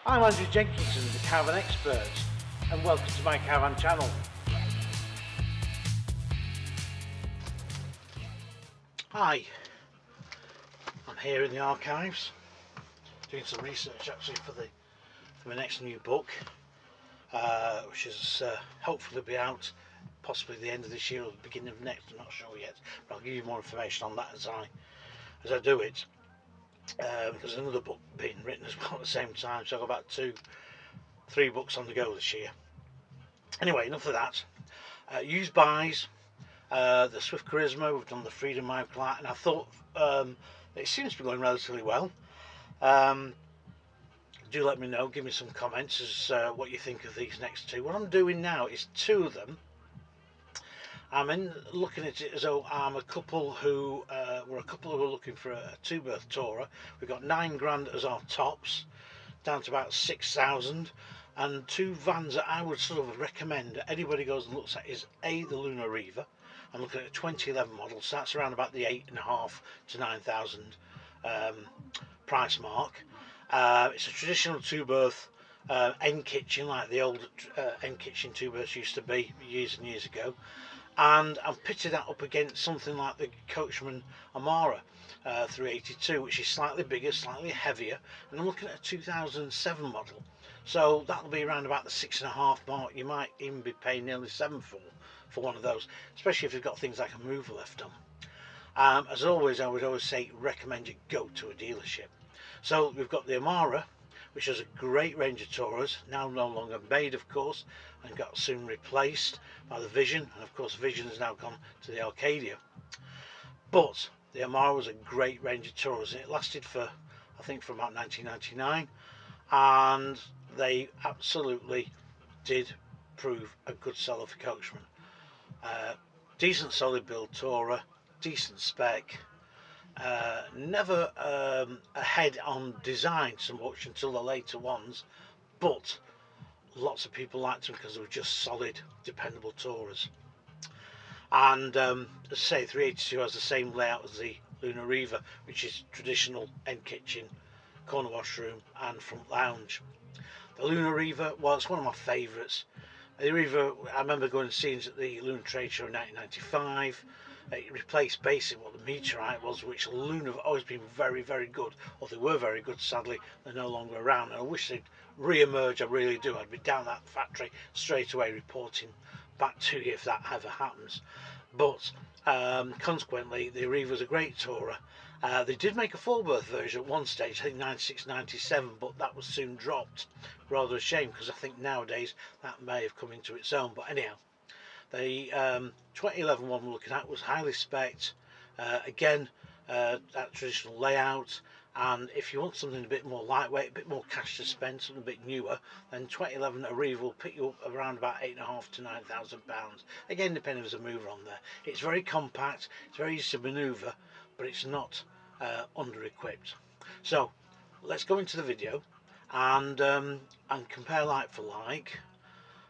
I'm Andrew Jenkinson, the Caravan Expert, and welcome to my Caravan channel. Hi, I'm here in the archives doing some research actually for my next new book, which is hopefully be out possibly the end of this year or the beginning of next. I'm not sure yet, but I'll give you more information on that as I do it. There's another book being written as well at the same time, so I've got about 3 books on the go this year. Anyway, enough of that. Used buys, the Swift Charisma, we've done the Freedom Microlight, and I thought it seems to be going relatively well. Do let me know, give me some comments as what you think of these next 2. What I'm doing now is 2 of them. I'm looking at it as though I'm a couple who were looking for a 2-berth tourer. We've got 9 grand as our tops, down to about 6,000, and 2 vans that I would sort of recommend anybody goes and looks at is A, the Lunar Ariva. I'm looking at a 2011 model, so that's around about the 8,500 to 9,000 price mark. It's a traditional 2-berth end kitchen, like the old end kitchen 2-berths used to be years and years ago. And I've pitted that up against something like the Coachman Amara 382, which is slightly bigger, slightly heavier, and I'm looking at a 2007 model, so that'll be around about the 6.5 mark. You might even be paying nearly 7 for one of those, especially if you've got things like a mover left on. As always, I would always say recommend you go to a dealership. So we've got the Amara, which has a great range of tourers, now no longer made of course, and got soon replaced by the Vision, and of course Vision has now gone to the Arcadia. But the Amara was a great range of tourers, and it lasted for, I think, from about 1999, and they absolutely did prove a good seller for Coachman. Decent solid build tourer, decent spec, never ahead on design so much until the later ones, but lots of people liked them because they were just solid, dependable tourers. And as I say, 382 has the same layout as the Lunar Ariva, which is traditional end kitchen, corner washroom and front lounge. The Lunar Ariva, well, it's one of my favourites. The Ariva, I remember going and seeing it at the Lunar Trade Show in 1995. It replaced basically what the Meteorite was, which Lunar have always been very, very good. Or they were very good, sadly, they're no longer around. And I wish they'd re-emerge, I really do. I'd be down that factory straight away reporting back to you if that ever happens. But consequently, the Ariva was a great tourer. They did make a 4-berth version at one stage, I think 96, 97, but that was soon dropped. Rather a shame, because I think nowadays that may have come into its own. But anyhow, the 2011 one we're looking at was highly spec'd, again that traditional layout, and if you want something a bit more lightweight, a bit more cash to spend, something a bit newer, then 2011 Ariva will pick you up around about 8,500 to 9,000 pounds, again depending if there's a mover on there. It's very compact, it's very easy to manoeuvre, but it's not under equipped. So let's go into the video and compare like for like,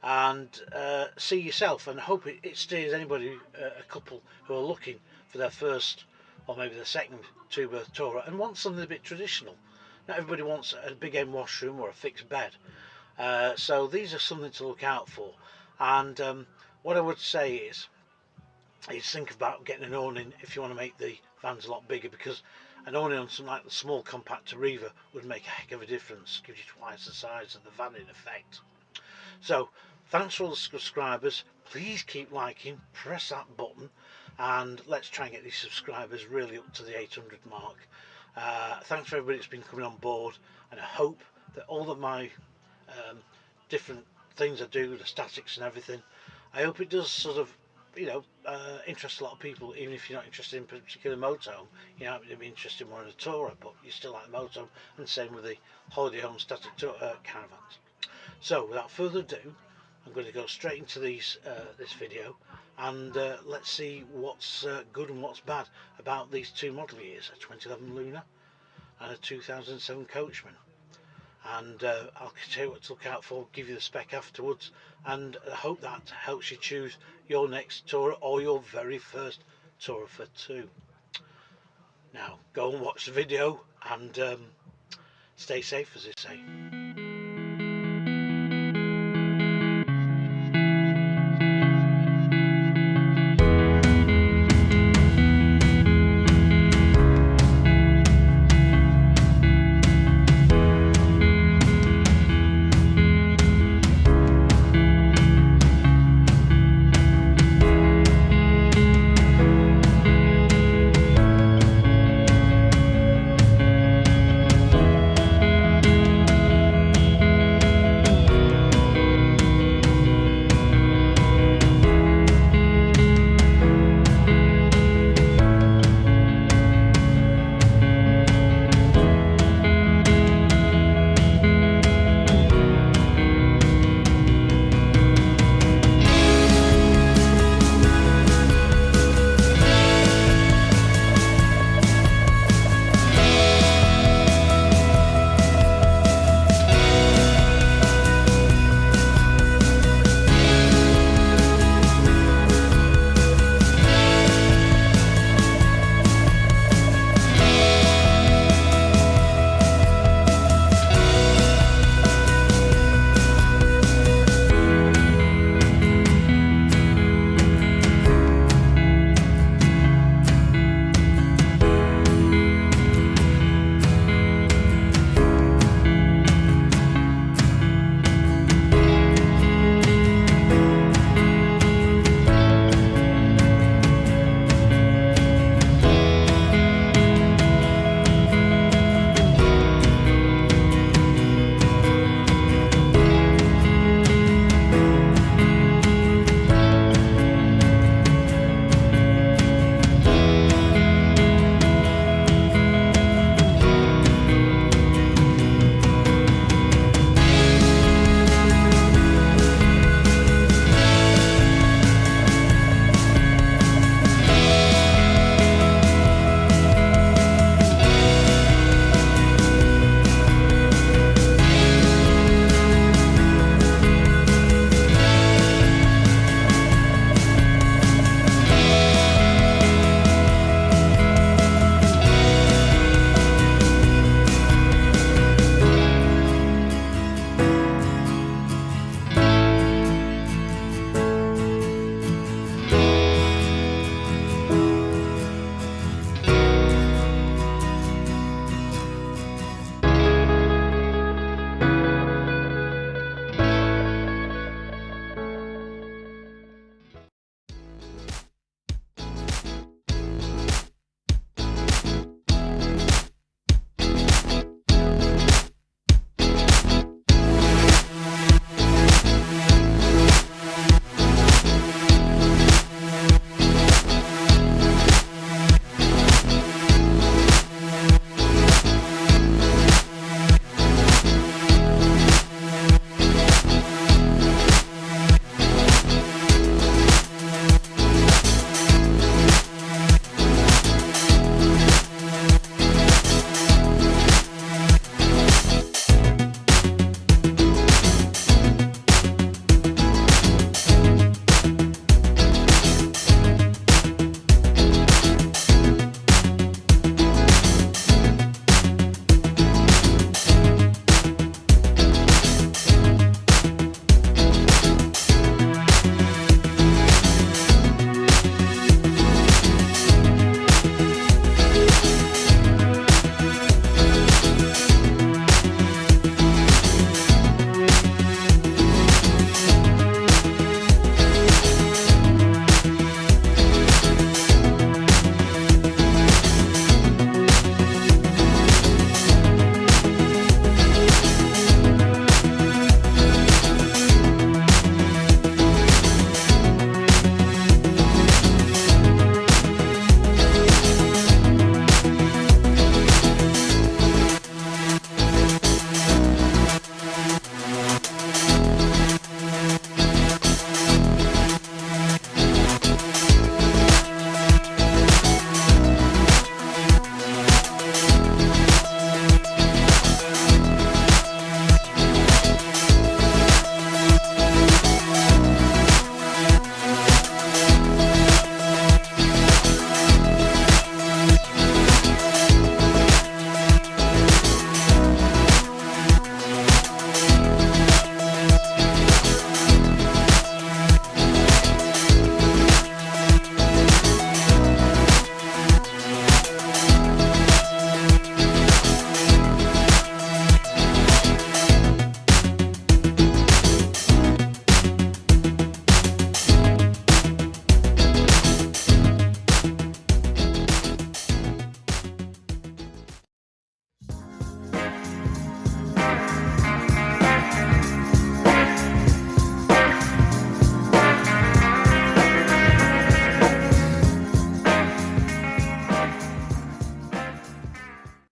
and see yourself, and hope it steers anybody, a couple who are looking for their first or maybe their second 2-berth tourer and want something a bit traditional. Not everybody wants a big end washroom or a fixed bed, so these are something to look out for. And what I would say is think about getting an awning if you want to make the vans a lot bigger, because an awning on something like the small compact Ariva would make a heck of a difference, gives you twice the size of the van in effect. So thanks for all the subscribers, please keep liking, press that button, and let's try and get these subscribers really up to the 800 mark. Thanks for everybody that's been coming on board, and I hope that all of my different things I do, the statics and everything, I hope it does sort of, interest a lot of people, even if you're not interested in a particular motorhome. You know, you'd be interested more in a tourer, but you still like the motorhome, and same with the holiday home static caravans. So without further ado, I'm going to go straight into this video, and let's see what's good and what's bad about these 2 model years, a 2011 Lunar and a 2007 Coachman. And I'll tell you what to look out for, give you the spec afterwards, and I hope that helps you choose your next tourer or your very first tourer for 2. Now go and watch the video, and stay safe, as they say.